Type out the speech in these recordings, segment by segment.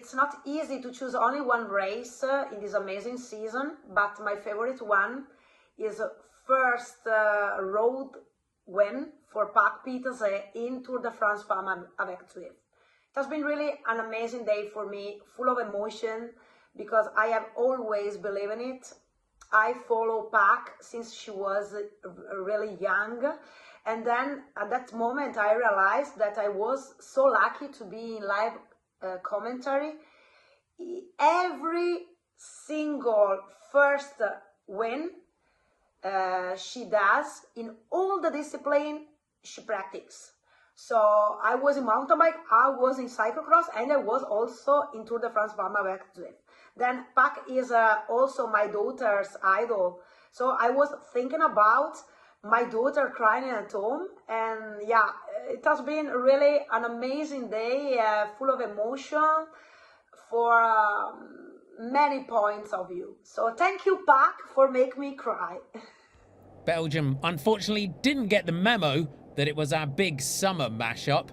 it's not easy to choose only one race in this amazing season, but my favorite one is first road win for Puck Pieterse in Tour de France Femmes avec Zwift. It has been really an amazing day for me, full of emotion, because I have always believed in it. I follow Puck since she was really young, and then at that moment I realized that I was so lucky to be in live commentary. Every single first win she does in all the discipline she practices. So I was in mountain bike, I was in cyclocross, and I was also in Tour de France Femmes avec Zwift. Then Puck is also my daughter's idol. So I was thinking about my daughter crying at home, and yeah, it has been really an amazing day, full of emotion for many points of view. So thank you, Puck, for making me cry. Belgium unfortunately didn't get the memo that it was our big summer mashup,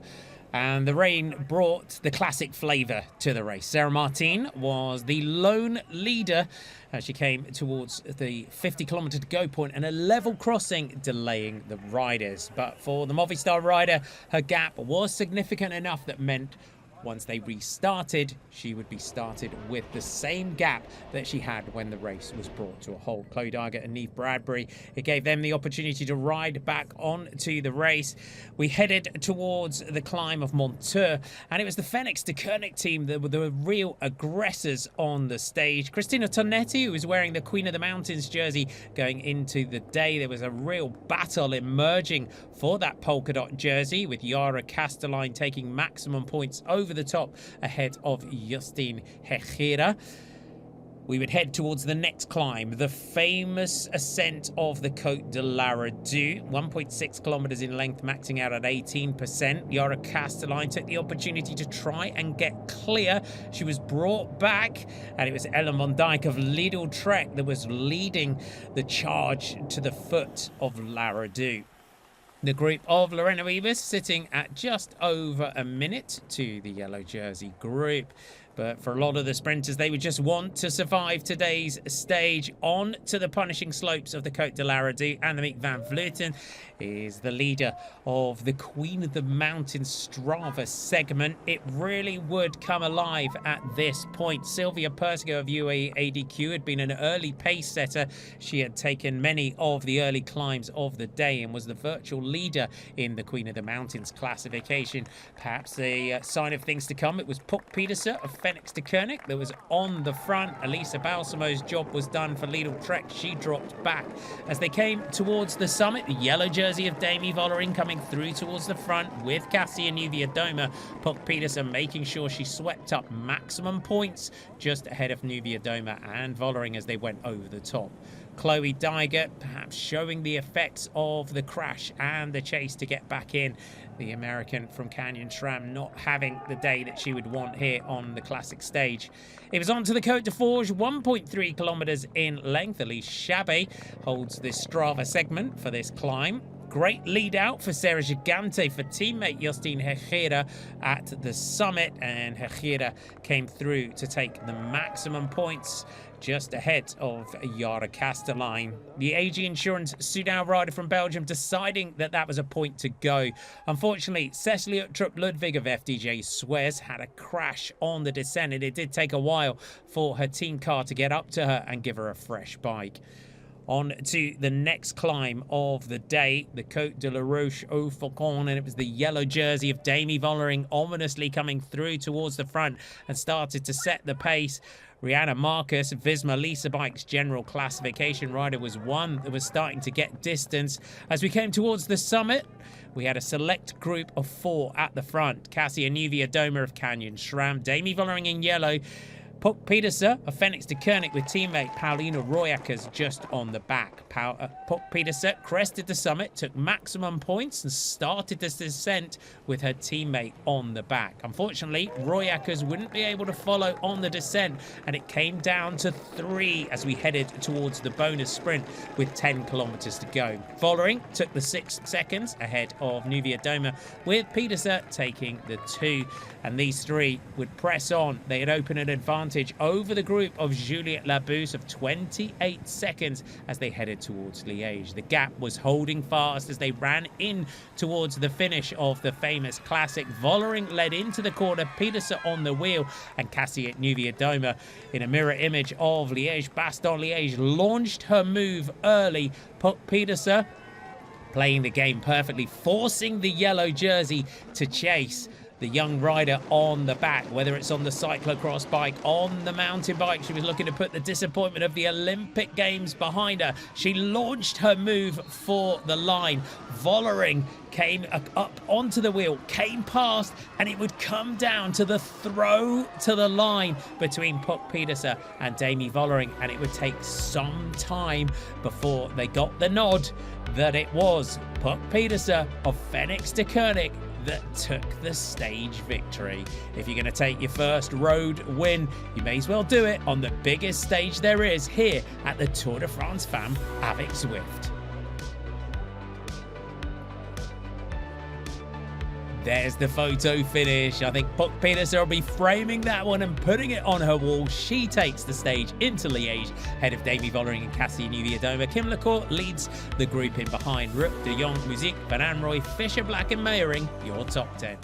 and the rain brought the classic flavour to the race. Sarah Martin was the lone leader as she came towards the 50-kilometre to go point, and a level crossing delaying the riders. But for the Movistar rider, her gap was significant enough that meant once they restarted, she would be started with the same gap that she had when the race was brought to a halt. Chloe Dygert and Neve Bradbury, it gave them the opportunity to ride back on to the race. We headed towards the climb of Monteur, and it was the Fenix de Koenig team that were the real aggressors on the stage. Cristina Tonetti, who was wearing the Queen of the Mountains jersey going into the day, there was a real battle emerging for that polka dot jersey, with Yara Castelline taking maximum points over the top ahead of Justine Herrera. We would head towards the next climb, the famous ascent of the Côte de la Redoute, 1.6 kilometres in length, maxing out at 18%. Yara Castelline took the opportunity to try and get clear. She was brought back, and it was Ellen van Dijk of Lidl Trek that was leading the charge to the foot of La Redoute. The group of Lorena Wiebes sitting at just over a minute to the yellow jersey group. But for a lot of the sprinters, they would just want to survive today's stage. On to the punishing slopes of the Côte de la Redoute. Annemiek van Vleuten is the leader of the Queen of the Mountains Strava segment. It really would come alive at this point. Sylvia Persico of UAE ADQ had been an early pace setter. She had taken many of the early climbs of the day and was the virtual leader in the Queen of the Mountains classification. Perhaps a sign of things to come. It was Puck Pieterse of Fenix de Koenig that was on the front. Elisa Balsamo's job was done for Lidl Trek. She dropped back as they came towards the summit. The yellow jersey of Demi Vollering coming through towards the front with Cassia Nieuwiadoma. Puck Pieterse making sure she swept up maximum points just ahead of Nieuwiadoma and Vollering as they went over the top. Chloe Dygert perhaps showing the effects of the crash and the chase to get back in. The American from Canyon SRAM not having the day that she would want here on the classic stage. It was on to the Côte de Forges, 1.3 kilometres in length. Elise Chabet holds this Strava segment for this climb. Great lead out for Sarah Gigante for teammate Justine Herrera at the summit, and Herrera came through to take the maximum points just ahead of Yara Castelline. The AG Insurance Soudal rider from Belgium deciding that that was a point to go. Unfortunately, Cecilie Uttrup Ludwig of FDJ Suez had a crash on the descent, and it did take a while for her team car to get up to her and give her a fresh bike. On to the next climb of the day, the Côte de la Roche au Faucon, and it was the yellow jersey of Demi Vollering ominously coming through towards the front and started to set the pace. Rihanna Marcus, Visma Lisa Bikes general classification rider, was one that was starting to get distance. As we came towards the summit, we had a select group of 4 at the front. Cassia Nieuwiadoma of Canyon SRAM, Demi Vollering in yellow, Puck Pieterse of Phoenix de Koenig with teammate Paulina Royackers just on the back. Puck Pieterse crested the summit, took maximum points and started this descent with her teammate on the back. Unfortunately, Royackers wouldn't be able to follow on the descent, and it came down to 3 as we headed towards the bonus sprint with 10 kilometers to go. Vollering took the 6 seconds ahead of Nuvia Doma, with Pieterse taking the 2, and these 3 would press on. They had opened an advantage over the group of Juliette Labousse of 28 seconds as they headed towards Liège. The gap was holding fast as they ran in towards the finish of the famous classic. Vollering led into the corner, Pieterse on the wheel, and Cassie at Nuvia Doma in a mirror image of Liège. Bastogne-Liège launched her move early. Puck Pieterse playing the game perfectly, forcing the yellow jersey to chase the young rider on the back, whether it's on the cyclocross bike, on the mountain bike. She was looking to put the disappointment of the Olympic Games behind her. She launched her move for the line. Vollering came up onto the wheel, came past, and it would come down to the throw to the line between Puck Pieterse and Demi Vollering, and it would take some time before they got the nod that it was Puck Pieterse of Phoenix de Koenig that took the stage victory. If you're going to take your first road win, you may as well do it on the biggest stage there is here at the Tour de France Femmes avec Zwift. There's the photo finish. I think Puck Pieterse will be framing that one and putting it on her wall. She takes the stage into Liège, ahead of Demi Vollering and Cassie Nuvia Doma. Kim Lecourt leads the group in behind. Rupp, De Jong, Musique, Van Anrooy, Fischer, Black and Meyering, your top 10.